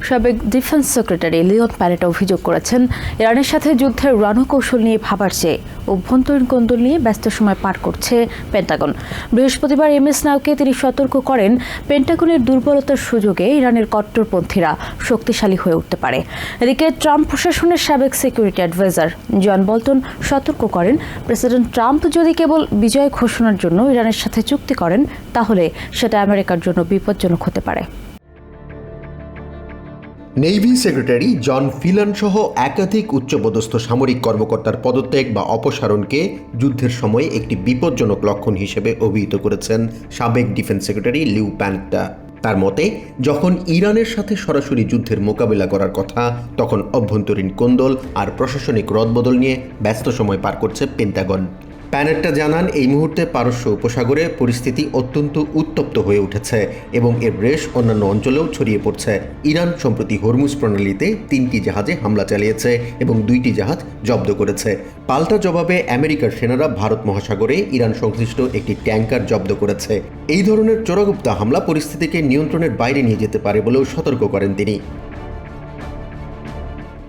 সাবেক defence secretary Leone প্যানেটা অভিযোগ করেছেন, ইরানের সাথে যুদ্ধের রণকৌশল নিয়ে ভাবার চেয়ে অভ্যন্তরীণ কোন্দল নিয়ে ব্যস্ত সময় পার করছে পেন্টাগন। বৃহস্পতিবার এমএস নাওকে তিনি সতর্ক করেন, পেন্টাগনের দুর্বলতার সুযোগে ইরানের কট্টরপন্থীরা শক্তিশালী হয়ে উঠতে পারে। এদিকে ট্রাম্প প্রশাসনের সাবেক সিকিউরিটি অ্যাডভাইজার জন বল্টন সতর্ক করেন, প্রেসিডেন্ট ট্রাম্প যদি কেবল বিজয় ঘোষণার জন্য ইরানের সাথে চুক্তি করেন, তাহলে সেটা আমেরিকার জন্য বিপজ্জনক হতে পারে। নেভি সেক্রেটারি জন ফিলান সহ একাধিক উচ্চপদস্থ সামরিক কর্মকর্তার পদত্যাগ বা অপসারণকে যুদ্ধের সময় একটি বিপজ্জনক লক্ষণ হিসেবে অভিহিত করেছেন সাবেক ডিফেন্স সেক্রেটারি লিউ প্যানেটা। তার মতে, যখন ইরানের সাথে সরাসরি যুদ্ধের মোকাবিলা করার কথা, তখন অভ্যন্তরীণ কোন্দল আর প্রশাসনিক রদবদল নিয়ে ব্যস্ত সময় পার করছে পেন্টাগন। প্যানেটা জানান, এই মুহূর্তে পারস্য উপসাগরে পরিস্থিতি অত্যন্ত উত্তপ্ত হয়ে উঠেছে এবং এর রেশ অন্যান্য অঞ্চলেও ছড়িয়ে পড়ছে। ইরান সম্প্রতি হরমুজ প্রণালীতে 3টি জাহাজে হামলা চালিয়েছে এবং 2টি জাহাজ জব্দ করেছে। পাল্টা জবাবে আমেরিকার সেনারা ভারত মহাসাগরে ইরান সংশ্লিষ্ট একটি ট্যাঙ্কার জব্দ করেছে। এই ধরনের চোরাগুপ্তা হামলা পরিস্থিতিকে নিয়ন্ত্রণের বাইরে নিয়ে যেতে পারে বলেও সতর্ক করেন তিনি।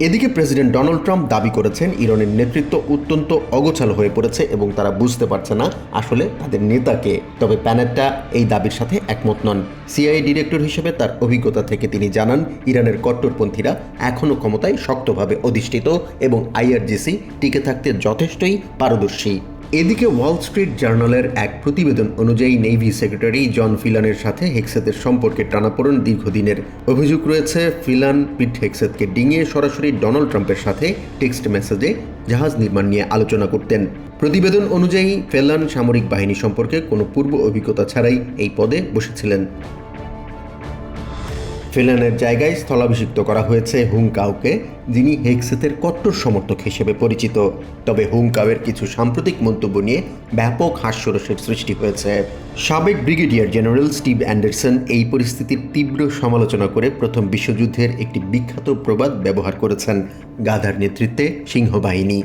এদিকে প্রেসিডেন্ট ডোনাল্ড ট্রাম্প দাবি করেছেন, ইরানের নেতৃত্ব অত্যন্ত অগোছালো হয়ে পড়েছে এবং তারা বুঝতে পারছে না আসলে তাদের নেতাকে। তবে প্যানেটা এই দাবির সাথে একমত নন। সিআইএ ডিরেক্টর হিসেবে তার অভিজ্ঞতা থেকে তিনি জানান, ইরানের কট্টরপন্থীরা এখনও ক্ষমতায় শক্তভাবে অধিষ্ঠিত এবং আইআরজিসি টিকে থাকতে যথেষ্টই পারদর্শী। এদিকে ওয়াল স্ট্রিট জার্নালের এক প্রতিবেদন অনুযায়ী নেভি সেক্রেটারি জন ফিলানের সাথে হেক্সেতের সম্পর্কে টানাপোড়েন দীর্ঘদিনের। অভিযোগ রয়েছে, ফিলান পিট হেক্সেতকে ডিঙিয়ে সরাসরি ডোনাল্ড ট্রাম্পের সাথে টেক্সট মেসেজে জাহাজ নির্মাণ নিয়ে আলোচনা করতেন। প্রতিবেদন অনুযায়ী ফিলান সামরিক বাহিনী সম্পর্কে কোনো পূর্ব অভিজ্ঞতা ছাড়াই এই পদে বসেছিলেন। ফিলানের জায়গায় স্থলাভিষিক্ত করা হয়েছে হুং কাওকে, যিনি হেক্সেতের কট্টর সমর্থক হিসেবে পরিচিত। তবে হুং কাওয়ের কিছু সাম্প্রতিক মন্তব্য নিয়ে ব্যাপক হাস্যরসের সৃষ্টি হয়েছে। সাবেক ব্রিগেডিয়ার জেনারেল স্টিভ অ্যান্ডারসন এই পরিস্থিতির তীব্র সমালোচনা করে প্রথম বিশ্বযুদ্ধের একটি বিখ্যাত প্রবাদ ব্যবহার করেছেন, গাধার নেতৃত্বে সিংহবাহিনী।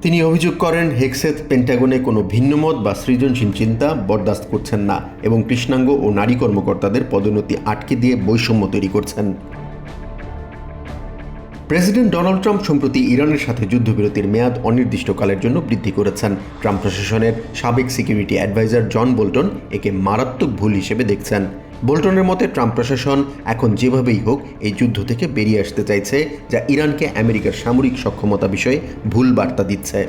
তিনি অভিযোগ করেন, হেক্সেত পেন্টাগনে কোনো ভিন্নমত বা সৃজনশীল চিন্তা বরদাস্ত করছেন না এবং কৃষ্ণাঙ্গ ও নারী কর্মকর্তাদের পদোন্নতি আটকে দিয়ে বৈষম্য তৈরি করছেন। প্রেসিডেন্ট ডোনাল্ড ট্রাম্প সম্প্রতি ইরানের সাথে যুদ্ধবিরতির মেয়াদ অনির্দিষ্টকালের জন্য বৃদ্ধি করেছেন। ট্রাম্প প্রশাসনের সাবেক সিকিউরিটি অ্যাডভাইজার জন বোল্টন একে মারাত্মক ভুল হিসেবে দেখছেন। বোল্টনের মতে, ট্রাম্প প্রশাসন এখন যেভাবেই হোক এই যুদ্ধ থেকে বেরিয়ে আসতে চাইছে, যা ইরানকে আমেরিকার সামরিক সক্ষমতা বিষয়ে ভুল বার্তা দিচ্ছে।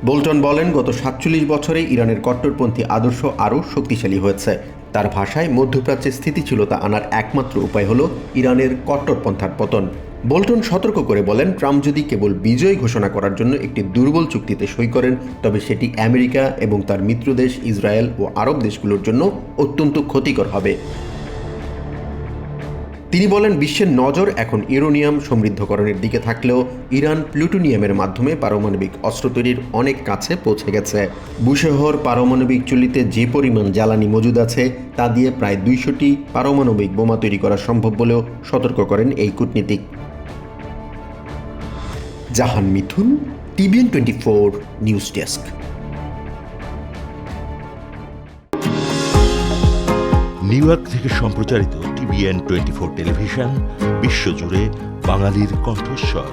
বোল্টন বলেন, গত 47 বছরে ইরানের কট্টরপন্থী আদর্শ আরও শক্তিশালী হয়েছে। তার ভাষায়, মধ্যপ্রাচ্যে স্থিতিশীলতা আনার একমাত্র উপায় হল ইরানের কট্টরপন্থার পতন। বোল্টন সতর্ক করে বলেন, ট্রাম্প যদি কেবল বিজয় ঘোষণা করার জন্য একটি দুর্বল চুক্তিতে সই করেন, তবে সেটি আমেরিকা এবং তার মিত্রদেশ ইসরায়েল ও আরব দেশগুলোর জন্য অত্যন্ত ক্ষতিকর হবে। তিনি বলেন, বিশ্বের নজর এখন ইউরেনিয়াম সমৃদ্ধকরণের দিকে থাকলেও ইরান প্লুটোনিয়ামের মাধ্যমে পারমাণবিক অস্ত্র তৈরির অনেক কাছে পৌঁছে গেছে। বুশেহর পারমাণবিক চুল্লিতে যে পরিমাণ জ্বালানি মজুদ আছে, তা দিয়ে প্রায় 200টি পারমাণবিক বোমা তৈরি করা সম্ভব বলেও সতর্ক করেন এই কূটনীতিক। Jahan Mithun, TVN 24 news desk. New York থেকে সম্প্রচারিত টিভিএন 24 টেলিভিশন বিশ্বজুড়ে বাঙালির কণ্ঠস্বর।